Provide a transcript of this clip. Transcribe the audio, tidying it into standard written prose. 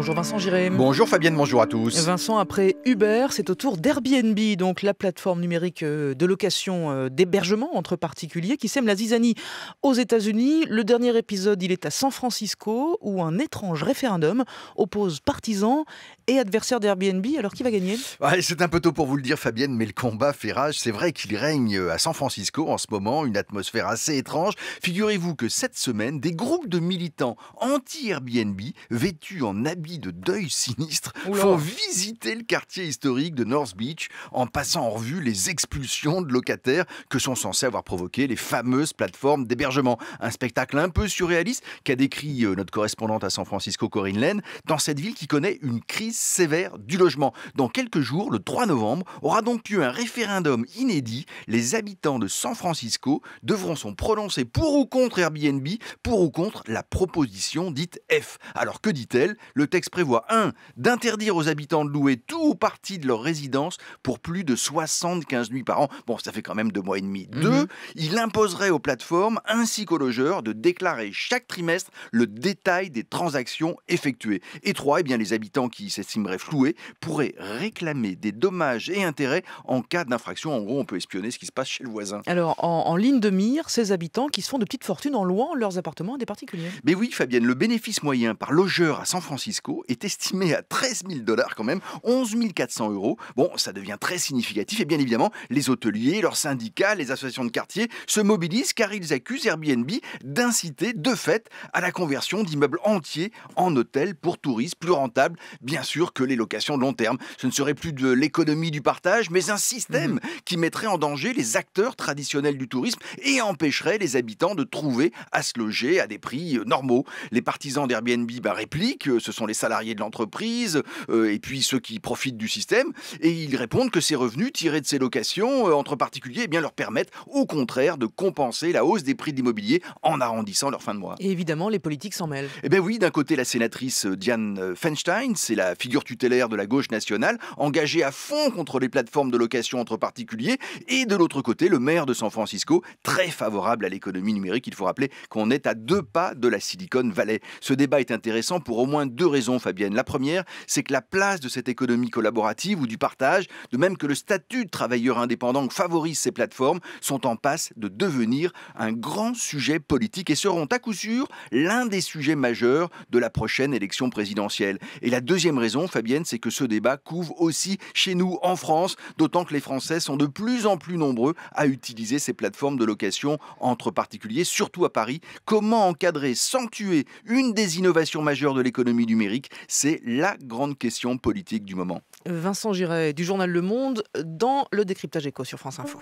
Bonjour Vincent Giré. Bonjour Fabienne, bonjour à tous. Vincent, après Uber, c'est au tour d'Airbnb, donc la plateforme numérique de location d'hébergement entre particuliers qui sème la zizanie aux États-Unis. Le dernier épisode, il est à San Francisco où un étrange référendum oppose partisans et adversaires d'Airbnb. Alors qui va gagner ? Ouais, c'est un peu tôt pour vous le dire Fabienne, mais le combat fait rage. C'est vrai qu'il règne à San Francisco en ce moment, une atmosphère assez étrange. Figurez-vous que cette semaine, des groupes de militants anti-Airbnb, vêtus en habits de deuil sinistre, font visiter le quartier historique de North Beach en passant en revue les expulsions de locataires que sont censées avoir provoqué les fameuses plateformes d'hébergement. Un spectacle un peu surréaliste qu'a décrit notre correspondante à San Francisco, Corinne Laine, dans cette ville qui connaît une crise sévère du logement. Dans quelques jours, le 3 novembre, aura donc lieu un référendum inédit. Les habitants de San Francisco devront se prononcer pour ou contre Airbnb, pour ou contre la proposition dite F. Alors que dit-elle ? Le texte prévoit 1. D'interdire aux habitants de louer tout ou partie de leur résidence pour plus de 75 nuits par an. Bon, ça fait quand même 2 mois et demi. 2. Il imposerait aux plateformes ainsi qu'aux logeurs de déclarer chaque trimestre le détail des transactions effectuées. Et 3. Eh bien, les habitants qui s'estimeraient floués pourraient réclamer des dommages et intérêts en cas d'infraction. En gros, on peut espionner ce qui se passe chez le voisin. Alors, en ligne de mire, ces habitants qui se font de petites fortunes en louant leurs appartements à des particuliers. Mais oui, Fabienne, le bénéfice moyen par logeur à San Francisco est estimé à 13 000 $ quand même, 11 400 €. Bon, ça devient très significatif et bien évidemment, les hôteliers, leurs syndicats, les associations de quartier se mobilisent car ils accusent Airbnb d'inciter de fait à la conversion d'immeubles entiers en hôtels pour touristes plus rentables, bien sûr, que les locations de long terme. Ce ne serait plus de l'économie du partage, mais un système qui mettrait en danger les acteurs traditionnels du tourisme et empêcherait les habitants de trouver à se loger à des prix normaux. Les partisans d'Airbnb répliquent, ce sont les salariés de l'entreprise et puis ceux qui profitent du système, et ils répondent que ces revenus tirés de ces locations entre particuliers leur permettent au contraire de compenser la hausse des prix de l'immobilier en arrondissant leur fin de mois. Et évidemment, les politiques s'en mêlent. Eh bien oui, d'un côté la sénatrice Dianne Feinstein, c'est la figure tutélaire de la gauche nationale, engagée à fond contre les plateformes de location entre particuliers, et de l'autre côté le maire de San Francisco, très favorable à l'économie numérique. Il faut rappeler qu'on est à 2 pas de la Silicon Valley. Ce débat est intéressant pour au moins 2 raisons, Fabienne. La première, c'est que la place de cette économie collaborative ou du partage, de même que le statut de travailleur indépendant que favorisent ces plateformes, sont en passe de devenir un grand sujet politique et seront à coup sûr l'un des sujets majeurs de la prochaine élection présidentielle. Et la deuxième raison, Fabienne, c'est que ce débat couvre aussi chez nous en France, d'autant que les Français sont de plus en plus nombreux à utiliser ces plateformes de location entre particuliers, surtout à Paris. Comment encadrer sans tuer une des innovations majeures de l'économie numérique ? C'est la grande question politique du moment. Vincent Giré du journal Le Monde dans le décryptage éco sur France Info.